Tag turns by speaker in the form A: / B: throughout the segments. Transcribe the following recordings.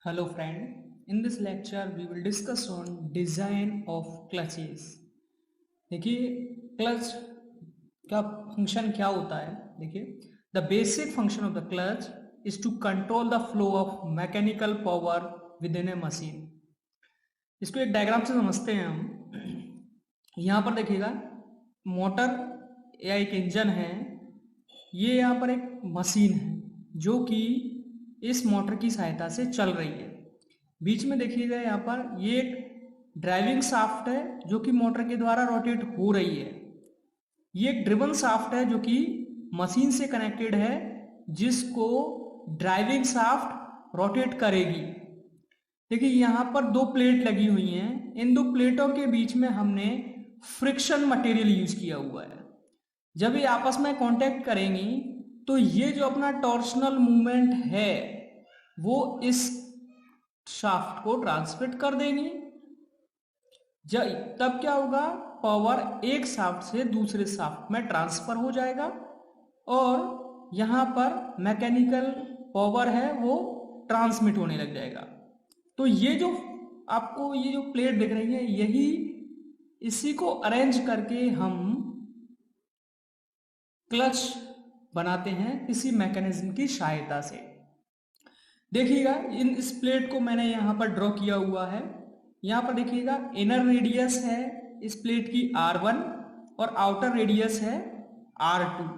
A: Hello friend, in this lecture we will discuss on design of clutches. देखिए clutch का function क्या होता है। देखिए the basic function of the clutch is to control the flow of mechanical power within a machine. इसको एक diagram से समझते हैं हम। यहाँ पर देखिएगा मोटर या एक इंजन है, ये यहाँ पर एक मशीन है जो कि इस मोटर की सहायता से चल रही है। बीच में देखिएगा यहाँ पर ये एक ड्राइविंग शाफ्ट है जो कि मोटर के द्वारा रोटेट हो रही है। ये एक ड्रिवन शाफ्ट है जो कि मशीन से कनेक्टेड है, जिसको ड्राइविंग शाफ्ट रोटेट करेगी। देखिए यहाँ पर दो प्लेट लगी हुई हैं, इन दो प्लेटों के बीच में हमने फ्रिक्शन मटेरियल यूज किया हुआ है। जब ये आपस में कांटेक्ट करेंगी तो ये जो अपना टॉर्शनल मूवमेंट है वो इस शाफ्ट को ट्रांसमिट कर देंगी। तब क्या होगा, पावर एक शाफ्ट से दूसरे शाफ्ट में ट्रांसफर हो जाएगा और यहाँ पर मैकेनिकल पावर है वो ट्रांसमिट होने लग जाएगा। तो ये जो आपको ये जो प्लेट दिख रही है, यही इसी को अरेंज करके हम क्लच बनाते हैं किसी मैकेनिज्म की सहायता से। देखिएगा इस प्लेट को मैंने यहाँ पर ड्रॉ किया हुआ है। यहाँ पर देखिएगा इनर रेडियस है इस प्लेट की R1 और आउटर रेडियस है R2।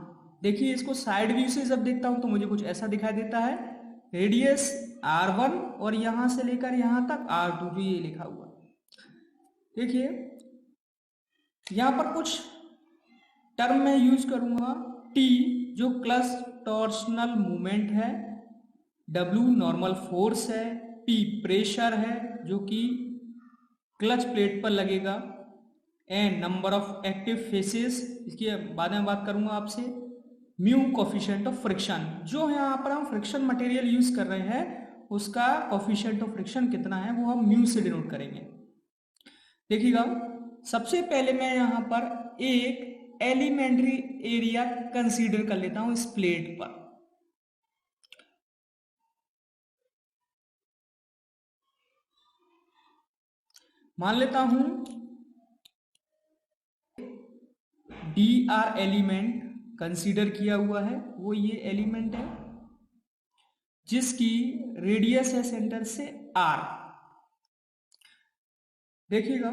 A: देखिए इसको साइड व्यू से जब देखता हूं तो मुझे कुछ ऐसा दिखाई देता है, रेडियस R1 और यहां से लेकर यहां तक R2 जो ये लिखा हुआ। देखिए यहां पर कुछ टर्म मैं यूज करूंगा, T जो क्लच टॉर्शनल मूवमेंट है, W नॉर्मल फोर्स है, P प्रेशर है जो कि क्लच प्लेट पर लगेगा, and number of active faces, इसकी बाद में बात करूंगा आपसे, म्यू कोफिशिएंट ऑफ फ्रिक्शन, जो यहाँ पर हम फ्रिक्शन मटेरियल यूज कर रहे हैं उसका कोफिशिएंट ऑफ फ्रिक्शन कितना है वो हम म्यू से डिनोट करेंगे। देखिएगा सबसे पहले मैं यहाँ पर एक एलिमेंट्री एरिया कंसीडर कर लेता हूं इस प्लेट पर। मान लेता हूं dr एलिमेंट कंसीडर किया हुआ है, वो ये एलिमेंट है जिसकी रेडियस है सेंटर से r। देखिएगा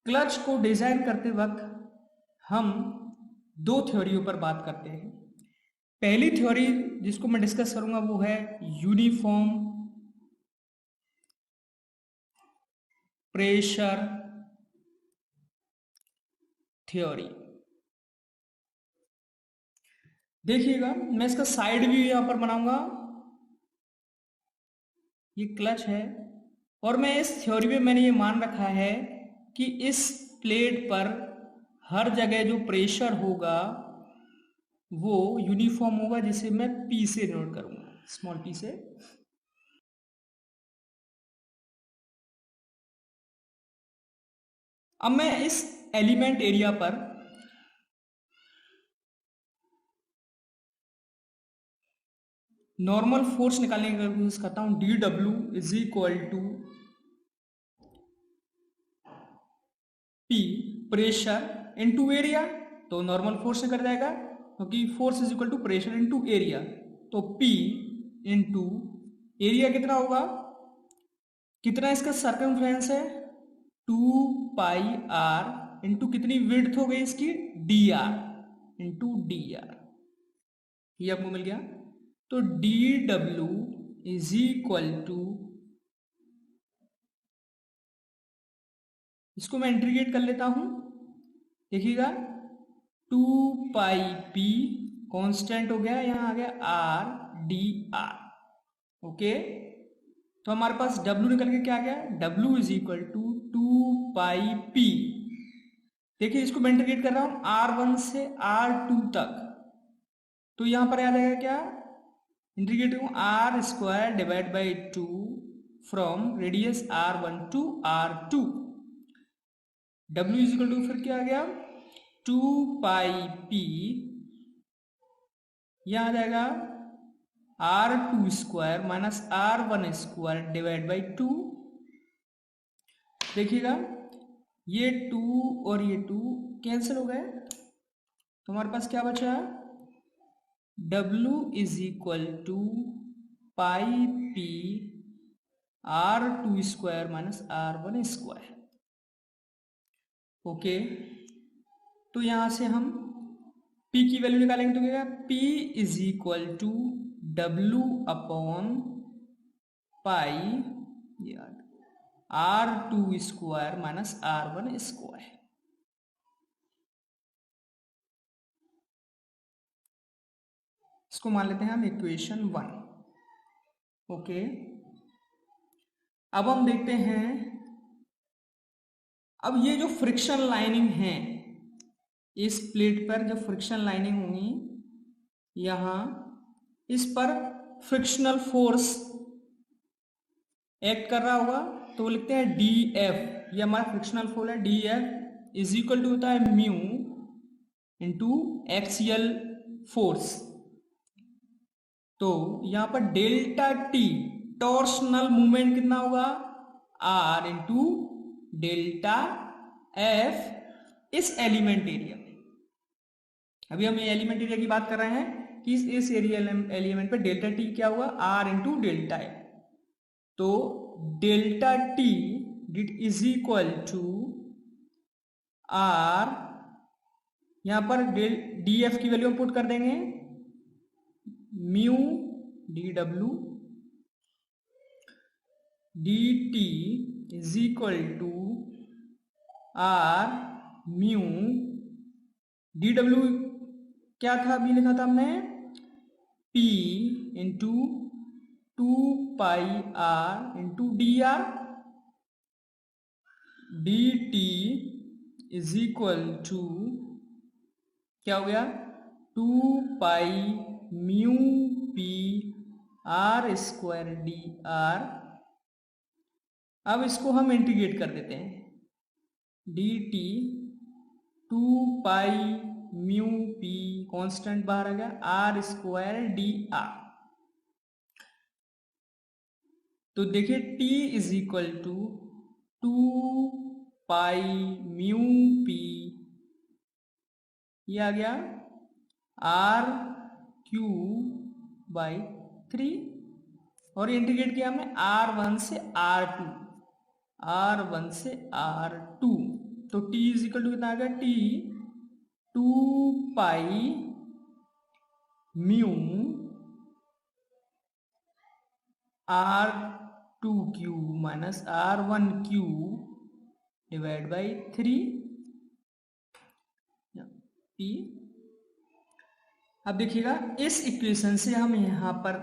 A: क्लच को डिजाइन करते वक्त हम दो थ्योरियों पर बात करते हैं। पहली थ्योरी जिसको मैं डिस्कस करूंगा वो है यूनिफॉर्म प्रेशर थ्योरी। देखिएगा मैं इसका साइड व्यू यहां पर बनाऊंगा, ये क्लच है और मैं इस थ्योरी में मैंने ये मान रखा है कि इस प्लेट पर हर जगह जो प्रेशर होगा वो यूनिफॉर्म होगा, जिसे मैं P से नोट करूंगा, स्मॉल p से। अब मैं इस एलिमेंट एरिया पर नॉर्मल फोर्स निकालने की कोशिश करता हूं, dW is equal to P pressure into area. तो नॉर्मल फोर्स से कर जाएगा क्योंकि force is equal to pressure into area, तो P इनटू एरिया कितना होगा, कितना इसका सर्कमफ्रेंस है 2πr इंटू कितनी विड्थ हो गई इसकी dr इंटू dr, ये आपको मिल गया। तो dw इज इक्वल टू, इसको मैं इंटीग्रेट कर लेता हूं। देखिएगा 2πp कांस्टेंट हो गया, यहां आ गया r dr। ओके, तो हमारे पास W निकल के क्या आ गया, W is equal to 2πp। देखिए इसको मैं इंटीग्रेट कर रहा हूं R1 से R2 तक, तो यहां पर आ जाएगा क्या, इंटीग्रेट करूं R square divide by 2 from radius R1 to R2। W is equal to फिर क्या आ गया 2πp, यहां आ जाएगा r2 minus r1 divide by 2। देखिएगा ये 2 और ये 2 कैंसिल हो गए, तो हमारे पास क्या बचा, W is equal to pi P r2 minus r1। Okay, तो यहां से हम P की वैल्यू निकालेंगे तो क्या, P is equal to W upon pi r2 minus r1। इसको मान लेते हैं हम इक्वेशन 1। ओके, अब हम देखते हैं, अब ये जो फ्रिक्शन लाइनिंग है, इस प्लेट पर जो फ्रिक्शन लाइनिंग होंगी, यहां इस पर फ्रिक्शनल फोर्स एक्ट कर रहा होगा, तो लिखते हैं डी एफ, ये हमारा फ्रिक्शनल फोर्स है। D F is equal to होता है म्यू इंटू एक्सियल फोर्स। तो यहां पर डेल्टा टी टॉर्सनल मूवमेंट कितना होगा, आर इंटू डेल्टा एफ इस एलिमेंट एरिया में। अभी हम ये एलिमेंट एरिया की बात कर रहे हैं कि इस एरिया एलिमेंट पे डेल्टा टी क्या हुआ, आर इंटू डेल्टा एफ। तो डेल्टा टी डिट इज इक्वल टू आर, यहां पर डी एफ की वैल्यू हम पुट कर देंगे, mu D W D T is equal to R mu D W क्या था, अभी लिखा था हमने, P into 2 pi R into D R, D T is equal to क्या हो गया, 2 pi mu P r² D R. अब इसको हम इंटीग्रेट कर देते हैं, D T 2 pi mu P constant बाहर आ गया, r² डी आर। तो देखिए t is equal to 2 pi mu P, ये आ गया r³ 3, और इंटीग्रेट किया हमने r1 से r2, r1 से r2। तो t इज इक्वल टू कितना आ गया, t 2 pi mu r2³ minus r1³ divide by 3 p। अब देखिएगा इस इक्वेशन से हम यहां पर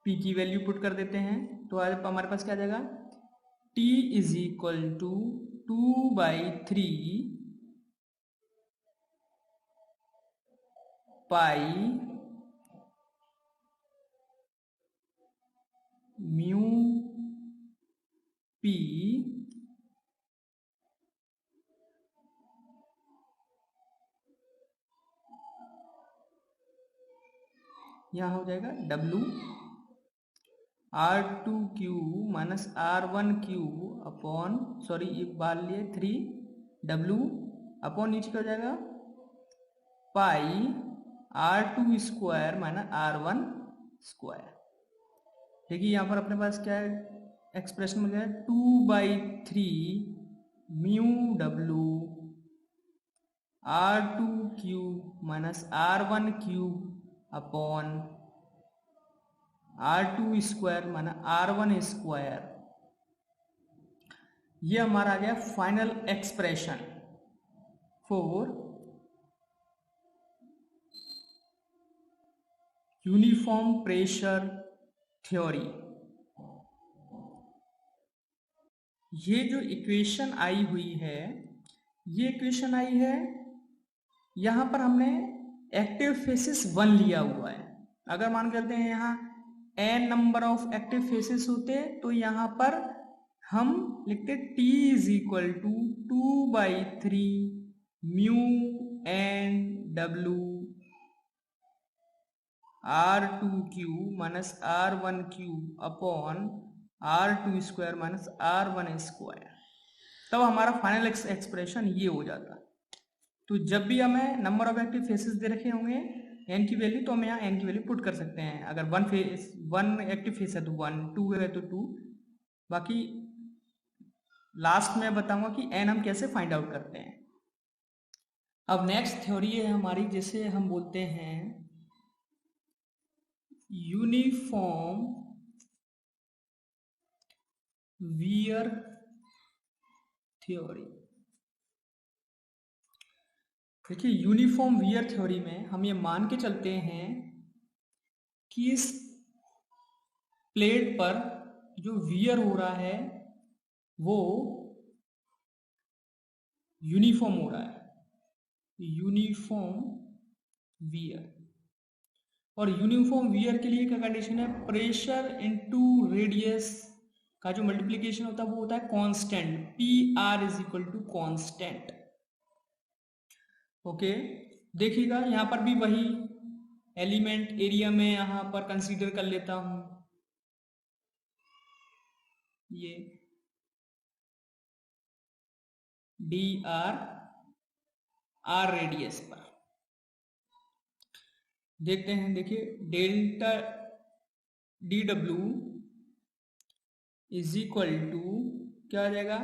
A: p की वैल्यू पुट कर देते हैं, तो आज हमारे पास क्या आ जाएगा, t is equal to 2/3 pi mu P यहाँ हो जाएगा W r2³ minus r1³ upon, sorry एक बार लिए 3W अपॉन नीचे क्या हो जाएगा, पाई r2² माइनस r1²। देखिए यहाँ पर अपने पास क्या है, एक्सप्रेशन मिल गया 2/3 mu W r2³ minus r1³ upon r2² minus r1²। ये हमारा आ गया final expression for uniform pressure theory. ये जो इक्वेशन आई हुई है, ये इक्वेशन आई है, यहां पर हमने एक्टिव फेसिस 1 लिया हुआ है। अगर मान करते हैं यहाँ n number of active faces होते तो यहां पर हम लिखते t is equal to 2/3 mu n W r2 cube minus r1 cube upon r2 square minus r1 square, तब हमारा फाइनल एक्सप्रेशन ये हो जाता। तो जब भी हमें नंबर ऑफ एक्टिव फेसेस दे रखे होंगे n की वैल्यू, तो हम यहाँ n की वैल्यू पुट कर सकते हैं। अगर वन एक्टिव फेस है तो 1, 2 है तो 2, बाकी लास्ट में बताऊंगा कि n हम कैसे फाइंड आउट करते हैं। अब नेक्स्ट थ्योरी है हमारी, जिसे हम बोलते हैं यूनिफॉर्म वियर थ्योरी। देखिए, यूनिफॉर्म वियर थ्योरी में हम ये मान के चलते हैं कि इस प्लेट पर जो वियर हो रहा है वो यूनिफॉर्म हो रहा है, यूनिफॉर्म वियर। और यूनिफॉर्म वियर के लिए क्या कंडीशन है, प्रेशर इनटू रेडियस का जो मल्टीप्लिकेशन होता है वो होता है constant, P R is equal to constant. Okay, देखिएगा यहाँ पर भी वही एलिमेंट एरिया में यहाँ पर कंसीडर कर लेता हूं, ये डी आर रेडियस पर देखते हैं। देखिए, delta D W is equal to क्या आ जाएगा,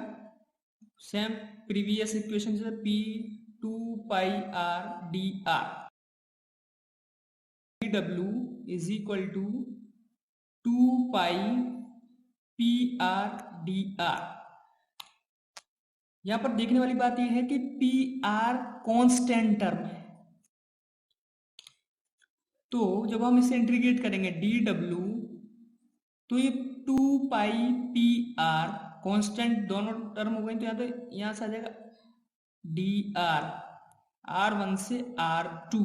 A: सेम प्रीवियस इक्वेशन से, P 2 pi R D R, D W is equal to 2 pi P R D R. यहां पर देखने वाली बात यह है कि पी आर कॉन्स्टेंट टर्म है, तो जब हम इसे इंटीग्रेट करेंगे डी डब्ल्यू, तो ये 2 पाई पी आर कॉन्स्टेंट दोनों टर्म हो गए, तो यहां से आ जाएगा डी R1 से R2,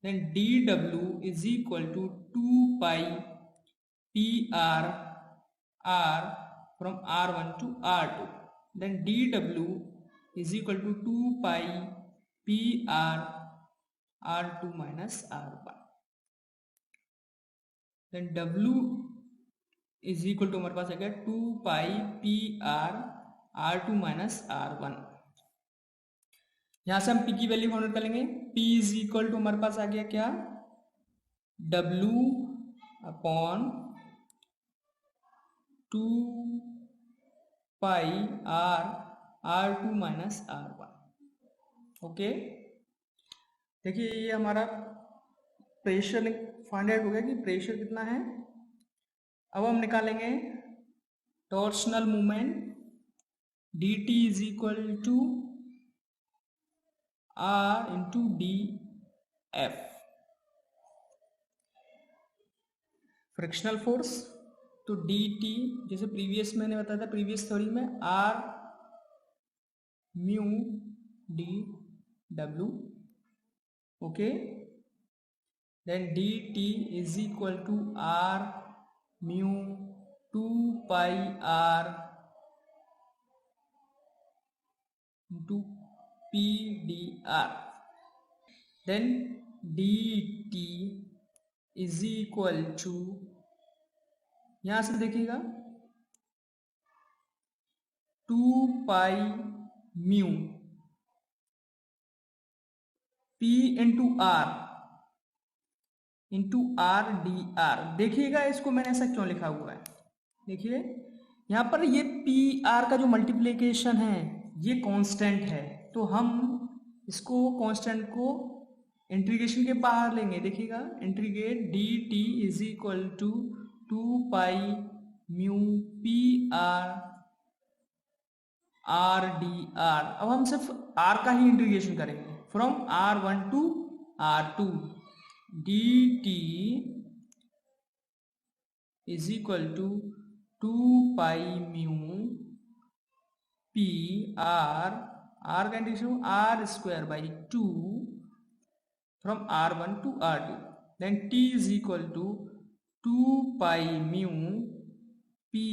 A: then D W is equal to 2 pi P R from R1 to R2, then dw is equal to 2 pi pr R2 minus R1, then w is equal to हमारे पास आ गया 2 pi pr R2 minus R1। यहां से हम p की value find कर लेंगे, p is equal to हमारे पास आ गया क्या, w upon 2 pi R2 minus R1। Okay, देखिए ये हमारा प्रेशर फाइंड आउट हो गया कि प्रेशर कितना है। अब हम निकालेंगे torsional movement, dt is equal to R into D F. Frictional force, तो dt जैसे प्रीवियस मैंने बताया था, प्रीवियस थ्योरी में R mu D W. Okay, then dt is equal to R mu 2 pi R into P D R, then dt is equal to, यहां से देखिएगा 2 pi mu p into R D R. देखिएगा इसको मैंने ऐसा क्यों लिखा हुआ है, देखिए यहां पर ये पी आर का जो मल्टीप्लिकेशन है ये कांस्टेंट है, तो हम इसको कांस्टेंट को इंटीग्रेशन के बाहर लेंगे। देखिएगा, integrate D T is equal to 2 pi mu P R D R. अब हम सिर्फ आर का ही इंटीग्रेशन करेंगे, from R1 to R2, dt is equal to 2 pi mu P R का integration R square by 2 from R1 to R2, then t is equal to 2 pi mu पी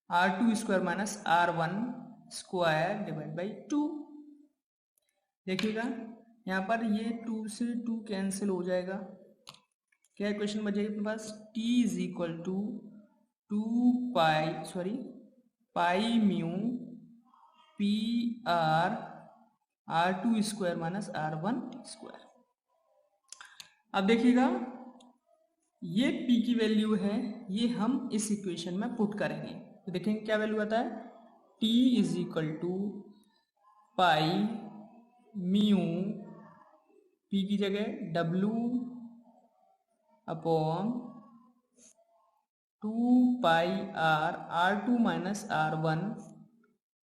A: R2 square minus R1 square divide by 2। देखिएगा यहाँ पर ये 2 से 2 cancel हो जाएगा, क्या इक्वेशन बचेगी अपने पास, t is equal to 2 pi mu P R two square minus R1 square. अब देखिएगा ये p की वैल्यू है, ये हम इस इक्वेशन में पुट करेंगे तो देखेंगे क्या वैल्यू आता है, t is equal to pi mu p की जगह w upon 2 pi R2 minus R1,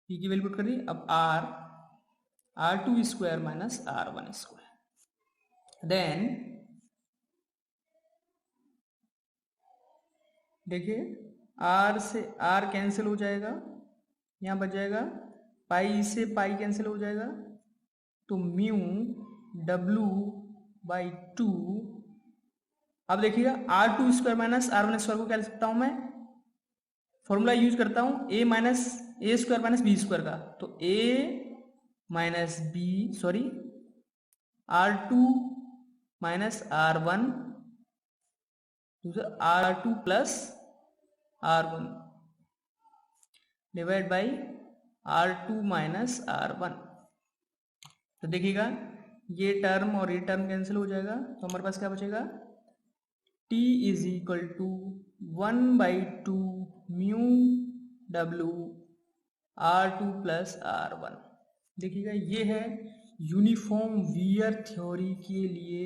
A: p की वैल्यू पुट कर दी, अब R2 square minus R1 square. Then देखिए R से R कैंसिल हो जाएगा, यहाँ बच जाएगा पाई से पाई कैंसिल हो जाएगा, तो म्यू W/2। अब देखिएगा R2 square minus R1 square को क्या लिख सकता हूँ मैं, फॉर्मूला यूज करता हूँ A square minus B square का, तो R2 minus R1 R2 plus R1 divide by R2 minus R1। तो देखिएगा ये टर्म और ये टर्म कैंसिल हो जाएगा, तो हमारे पास क्या बचेगा, t is equal to 1/2 mu W R2 plus R1। देखिएगा ये है यूनिफॉर्म वियर थ्योरी के लिए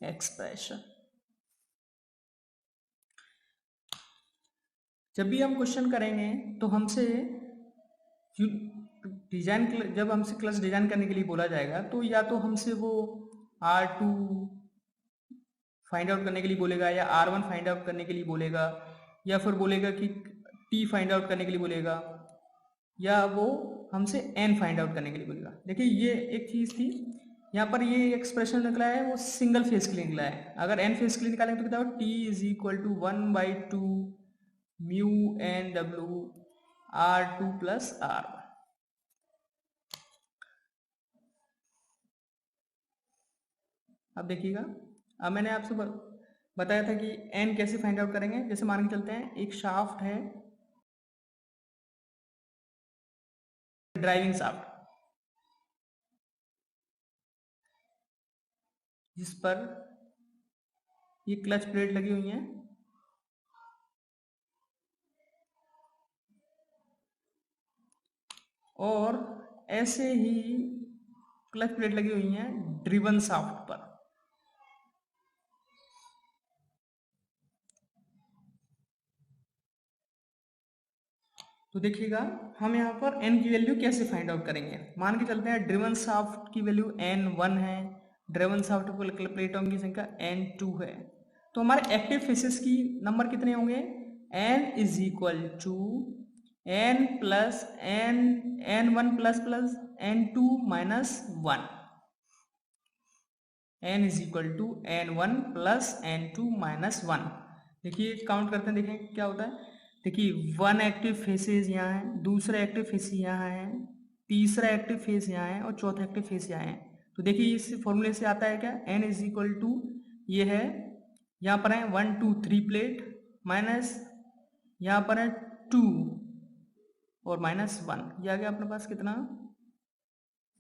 A: एक्सप्रेशन। जब भी हम क्वेश्चन करेंगे तो हमसे जब हमसे क्लच डिजाइन करने के लिए बोला जाएगा तो या तो हमसे वो R2 फाइंड आउट करने के लिए बोलेगा, या R1 फाइंड आउट करने के लिए बोलेगा, या फिर बोलेगा कि T फाइंड आउट करने के लिए बोलेगा, या वो हमसे N फाइंड आउट करने के लिए बोलेगा। देखिए ये एक चीज़ थी, यहाँ पर ये एक्सप्रेशन निकला है वो सिंगल फेस के लिए निकला है। अगर N फेस के लिए निकालेंगे तो क्या होगा, T is equal to 1/2 mu N W R2 plus R1। अब देखिएगा, अब मैंने आपसे बताया था कि N कैसे फाइंड आउट करेंगे। जैसे मान के चलते हैं एक शाफ्ट है, ड्राइविंग शाफ्ट, जिस पर ये क्लच प्लेट लगी हुई है, और ऐसे ही क्लच प्लेट लगी हुई है ड्रिवन शाफ्ट पर। तो देखिएगा हम यहाँ पर N की वैल्यू कैसे फाइंड आउट करेंगे। मान के चलते हैं ड्रिवन शाफ्ट की वैल्यू N1 है, ड्रिवन शाफ्ट पर प्लेटों की संख्या N2 है, तो हमारे एक्टिव फेसेस की नंबर कितने होंगे, N is equal to N plus N1 plus plus N2 minus 1, N is equal to N1 plus N2 minus 1। देखिए काउंट करते हैं, देखें क्या होता है। देखिए 1 एक्टिव फेसेस यहाँ है, दूसरा एक्टिव फेस यहाँ है, तीसरा एक्टिव फेस यहाँ है, और चौथा एक्टिव फेस यहाँ है। तो देखिए इस फॉर्मूले से आता है क्या, N इज इक्वल टू ये है, यहाँ पर है 1 2 3 प्लेट, माइनस यहाँ पर है 2 और माइनस 1, ये आ गया अपने पास कितना,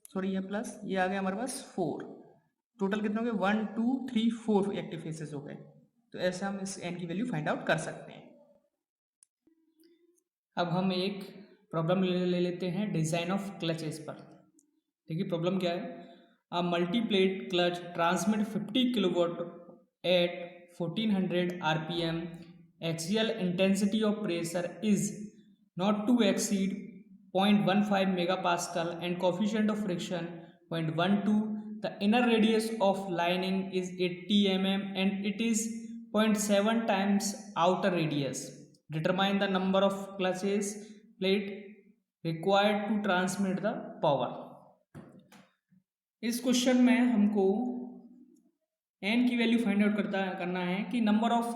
A: सॉरी ये प्लस, ये आ गया हमारे पास 4। टोटल कितने हो गए, 1 2 3 4 एक्टिव फेसेस हो गए। तो ऐसे हम इस N की वैल्यू फाइंड आउट कर सकते हैं। अब हम एक प्रॉब्लम ले लेते हैं डिज़ाइन ऑफ क्लचेस पर। देखिए प्रॉब्लम क्या है, a multiplate clutch transmit 50 kilowatt at 1400 RPM, axial intensity of pressure is not to exceed 0.15 megapascal and coefficient of friction 0.12. The inner radius of lining is 80 mm and it is 0.7 times outer radius. Determine the number of clutches plate required to transmit the power. इस question में हमको n की value find out करना है कि number of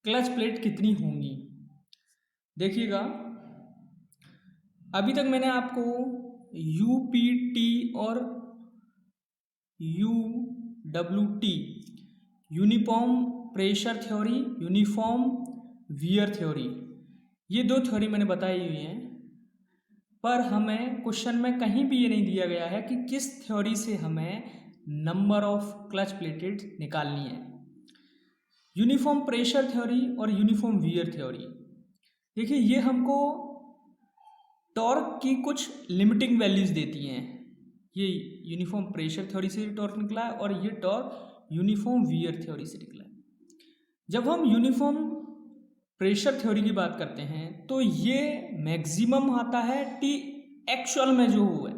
A: clutch plate कितनी होंगी। देखिएगा अभी तक मैंने आपको UPT और UWT, uniform pressure theory, uniform wear theory. ये दो थ्योरी मैंने बताई हुई हैं, पर हमें क्वेश्चन में कहीं भी ये नहीं दिया गया है कि किस थ्योरी से हमें नंबर ऑफ क्लच प्लेटेड निकालनी है। यूनिफॉर्म प्रेशर थ्योरी और यूनिफॉर्म वियर थ्योरी, देखिए ये हमको टॉर्क की कुछ लिमिटिंग वैल्यूज देती हैं। ये यूनिफॉर्म प्रेशर थ्योरी से टॉर्क निकला है और ये टॉर्क यूनिफॉर्म वियर थ्योरी से निकला है। जब हम यूनिफॉर्म प्रेशर थ्योरी की बात करते हैं तो ये मैक्सिमम आता है टी एक्चुअल में जो हुआ है,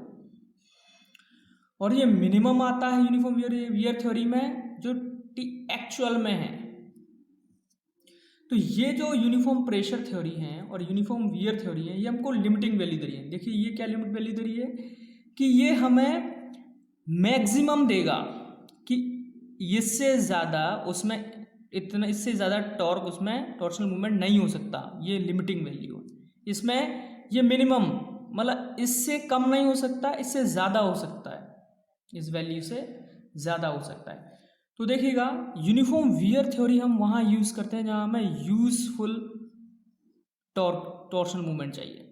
A: और ये मिनिमम आता है यूनिफॉर्म वियर थ्योरी में जो टी एक्चुअल में है। तो ये जो यूनिफॉर्म प्रेशर थ्योरी है और यूनिफॉर्म वियर थ्योरी है, ये हमको लिमिटिंग वैल्यू दे रही है। देखिए ये क्या लिमिट वैल्यू दे रही है कि ये हमें मैक्सिमम देगा कि इससे ज़्यादा उसमें इतना, इससे ज़्यादा टॉर्क उसमें टॉर्शनल मूवमेंट नहीं हो सकता। ये लिमिटिंग वैल्यू है। इसमें ये मिनिमम मतलब इससे कम नहीं हो सकता, इससे ज़्यादा हो सकता है, इस वैल्यू से ज़्यादा हो सकता है। तो देखिएगा यूनिफॉर्म वियर थ्योरी हम वहाँ यूज़ करते हैं जहाँ हमें यूजफुल टॉर्शनल मूवमेंट चाहिए,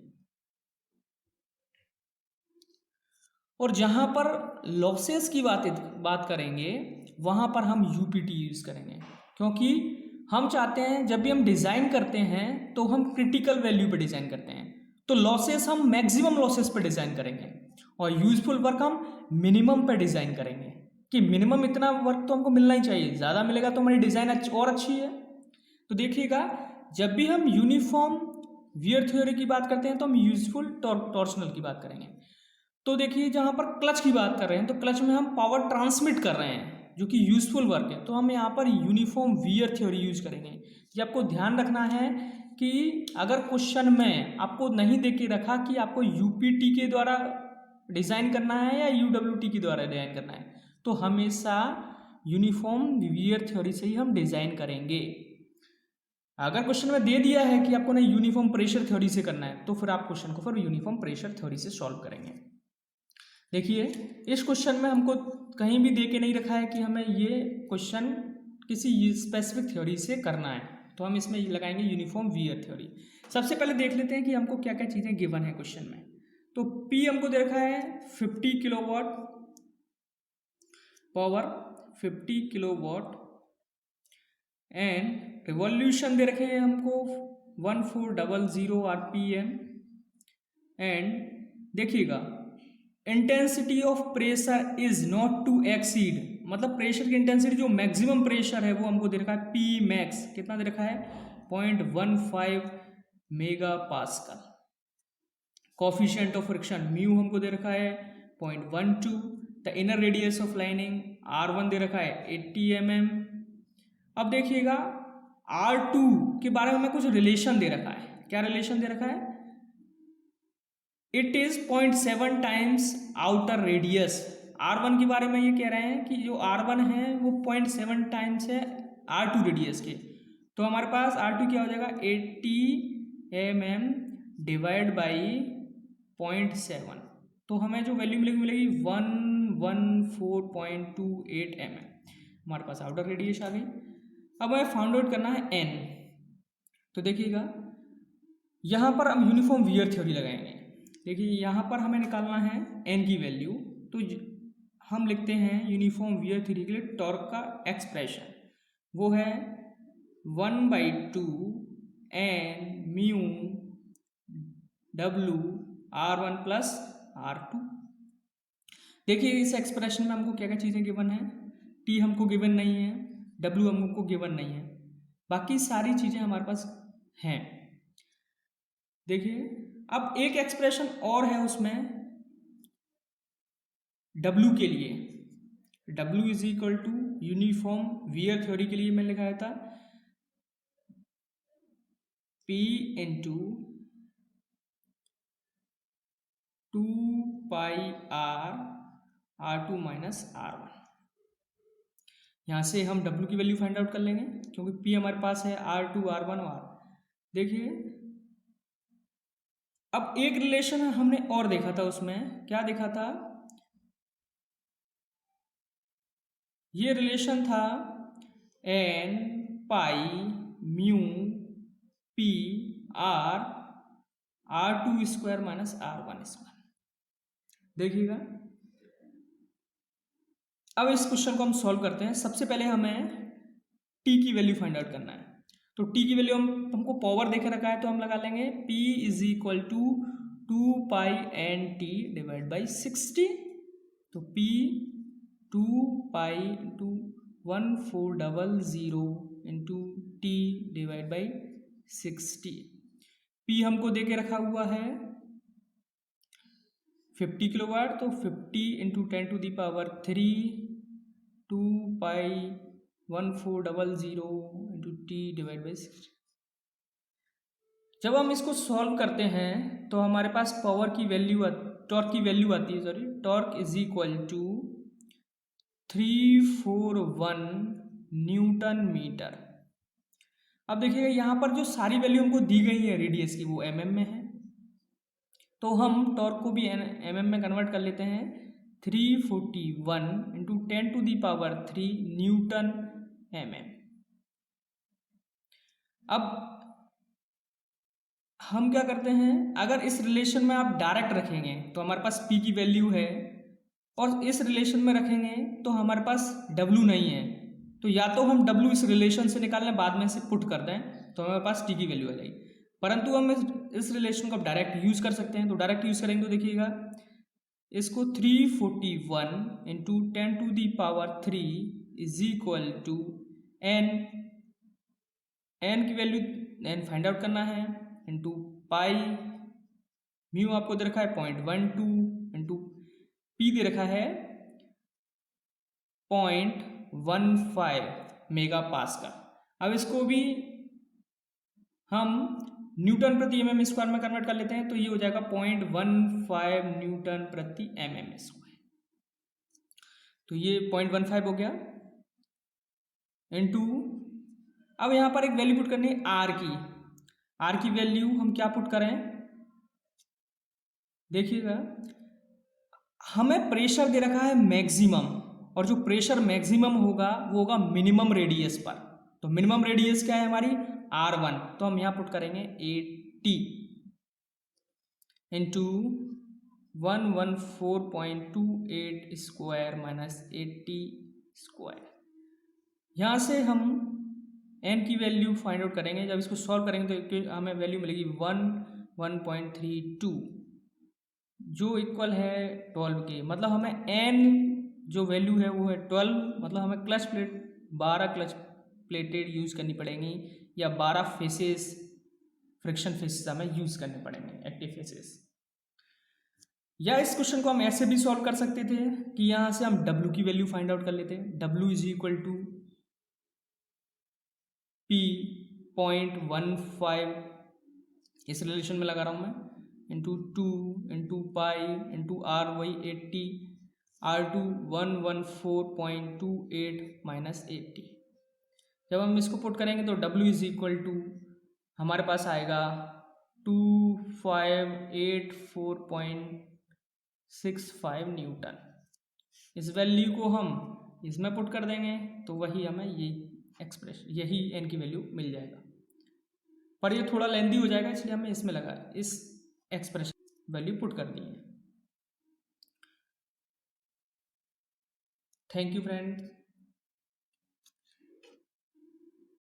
A: और जहाँ पर लॉसेस की बात करेंगे वहाँ पर हम यूपीटी यूज़ करेंगे, क्योंकि हम चाहते हैं जब भी हम डिज़ाइन करते हैं तो हम क्रिटिकल वैल्यू पे डिज़ाइन करते हैं, तो लॉसेस हम मैक्सिमम लॉसेस पे डिज़ाइन करेंगे और यूजफुल वर्क हम मिनिमम पे डिज़ाइन करेंगे कि मिनिमम इतना वर्क तो हमको मिलना ही चाहिए, ज़्यादा मिलेगा तो हमारी डिज़ाइन और अच्छी है। तो देखिएगा जब भी हम यूनिफॉर्म वियर थ्योरी की बात करते हैं तो हम यूजफुल टॉर्शनल की बात करेंगे। तो देखिए जहाँ पर क्लच की बात कर रहे हैं तो क्लच में हम पावर ट्रांसमिट कर रहे हैं जो कि यूजफुल वर्क है, तो हम यहाँ पर यूनिफॉर्म वियर थ्योरी यूज करेंगे। ये आपको ध्यान रखना है कि अगर क्वेश्चन में आपको नहीं दे के रखा कि आपको यूपीटी के द्वारा डिज़ाइन करना है या यूडब्ल्यूटी के द्वारा डिज़ाइन करना है, तो हमेशा यूनिफॉर्म वियर थ्योरी से ही हम डिज़ाइन करेंगे। अगर क्वेश्चन में दे दिया है कि आपको नहीं यूनिफॉर्म प्रेशर थ्योरी से करना है तो फिर आप क्वेश्चन को फिर यूनिफॉर्म प्रेशर थ्योरी से सॉल्व करेंगे। देखिए इस क्वेश्चन में हमको कहीं भी दे के नहीं रखा है कि हमें ये क्वेश्चन किसी स्पेसिफिक थ्योरी से करना है, तो हम इसमें लगाएंगे यूनिफॉर्म वियर थ्योरी। सबसे पहले देख लेते हैं कि हमको क्या क्या चीज़ें गिवन है क्वेश्चन में। तो P हमको दे रखा है 50 kilowatt power, 50 kilowatt, and revolution दे रखे हैं हमको 1400 RPM। एंड देखिएगा intensity of pressure is not to exceed, मतलब प्रेशर की इंटेंसिटी जो मैक्सिमम प्रेशर है वो हमको दे रखा है P मैक्स, कितना दे रखा है 0.15 mega pascal. Coefficient of friction mu हमको दे रखा है 0.12। The inner radius of lining R1 दे रखा है 80 mm। अब देखिएगा R2 के बारे में हमें कुछ रिलेशन दे रखा है। क्या रिलेशन दे रखा है? It is 0.7 times outer radius. R1 के बारे में ये कह रहे हैं कि जो R1 है वो 0.7 टाइम्स है R2 रेडियस के, तो हमारे पास R2 क्या हो जाएगा 80 mm डिवाइड बाई 0.7, तो हमें जो वैल्यू मिलेगी 114.28 mm हमारे पास आउटर रेडियस आ गई। अब हमें फाउंड आउट करना है n। तो देखिएगा यहाँ पर हम यूनिफॉर्म वियर थ्योरी लगाएंगे। देखिए यहाँ पर हमें निकालना है n की वैल्यू, तो हम लिखते हैं यूनिफॉर्म वियर थ्योरी के लिए टॉर्क का एक्सप्रेशन वो है 1/2 n mu W R1 plus R2। देखिए इस एक्सप्रेशन में हमको क्या क्या चीज़ें गिवन है, T हमको गिवन नहीं है, W हमको गिवन नहीं है, बाकी सारी चीज़ें हमारे पास हैं। देखिए अब एक एक्सप्रेशन और है उसमें W के लिए, W is equal to uniform wear theory के लिए मैंने लिखाया था P into 2πr R2 minus R1। यहाँ से हम W की वैल्यू फाइंड आउट कर लेंगे क्योंकि P हमारे पास है R2 R1 और देखिए अब एक रिलेशन हमने और देखा था, उसमें क्या देखा था ये रिलेशन था N pi mu P R R² minus R1²। देखिएगा, अब इस क्वेश्चन को हम सॉल्व करते हैं। सबसे पहले हमें t की वैल्यू फाइंड आउट करना है। तो t की वैल्यू हमको पावर देके रखा है, तो हम लगा लेंगे p = 2π/n/t डिवाइड बाई 60। तो p 2π × 1400 × t divide by 60। p हमको देके रखा हुआ है 50 किलोवाट, तो 50 × 10⁻³ 2π1400 × t डिवाइड बाई 60। जब हम इसको सॉल्व करते हैं तो हमारे पास पावर की वैल्यू टॉर्क की वैल्यू आती है, सॉरी, टॉर्क = 341 न्यूटन मीटर। अब देखिएगा यहाँ पर जो सारी वैल्यू हमको दी गई है रेडियस की वो mm में है, तो हम टॉर्क को भी mm में कन्वर्ट कर लेते हैं। 341 × 10⁻³ न्यूटन mm। अब हम क्या करते हैं, अगर इस रिलेशन में आप डायरेक्ट रखेंगे तो हमारे पास p की वैल्यू है, और इस रिलेशन में रखेंगे तो हमारे पास w नहीं है। तो या तो हम w इस रिलेशन से निकाल लें, बाद में से पुट कर दें, तो हमारे पास t की वैल्यू आ जाएगी। परंतु हम इस रिलेशन को डायरेक्ट यूज कर सकते हैं। तो डायरेक्ट यूज करेंगे तो देखिएगा, इसको 341 × 10⁻³ n की वैल्यू n फाइंड आउट करना है, इंटू पाई, म्यू आपको दे रखा है 0.12, इंटू पी दे रखा है 0.15 मेगा पास्कल। अब इसको भी हम न्यूटन प्रति mm² में कन्वर्ट कर लेते हैं, तो ये हो जाएगा 0.15 न्यूटन प्रति mm²। तो ये 0.15 हो गया, इंटू अब यहाँ पर एक वैल्यू पुट करनी है आर की। आर की वैल्यू हम क्या पुट करें, देखिएगा, हमें प्रेशर दे रखा है मैक्सिमम, और जो प्रेशर मैक्सिमम होगा वो होगा मिनिमम रेडियस पर। तो मिनिमम रेडियस क्या है हमारी, R1, तो हम यहाँ पुट करेंगे 80 इंटू 114.28² माइनस 80²। यहाँ से हम n की वैल्यू फाइंड आउट करेंगे। जब इसको सॉल्व करेंगे तो हमें वैल्यू मिलेगी 1.32, जो इक्वल है 12 के। मतलब हमें n जो वैल्यू है वो है 12, मतलब हमें clutch plate 12 clutch plated use करनी पड़ेंगी, या 12 फेसेस, फ्रिक्शन फेसेस हमें यूज़ करने पड़ेंगे, एक्टिव फेसेस। या इस क्वेश्चन को हम ऐसे भी सॉल्व कर सकते थे कि यहाँ से हम w की वैल्यू फाइंड आउट कर लेते हैं। w = p 0.15, इस रिलेशन में लगा रहा हूँ मैं, into 2 into pi into r वही 80, R2 114.28 माइनस 80। जब हम इसको पुट करेंगे तो w = हमारे पास आएगा 2584.65 न्यूटन। इस वैल्यू को हम इसमें पुट कर देंगे तो वही हमें यही n की वैल्यू मिल जाएगा। पर ये थोड़ा लेंदी हो जाएगा, इसलिए हमें इसमें लगा इस एक्सप्रेशन वैल्यू पुट कर दी है। Thank you friends.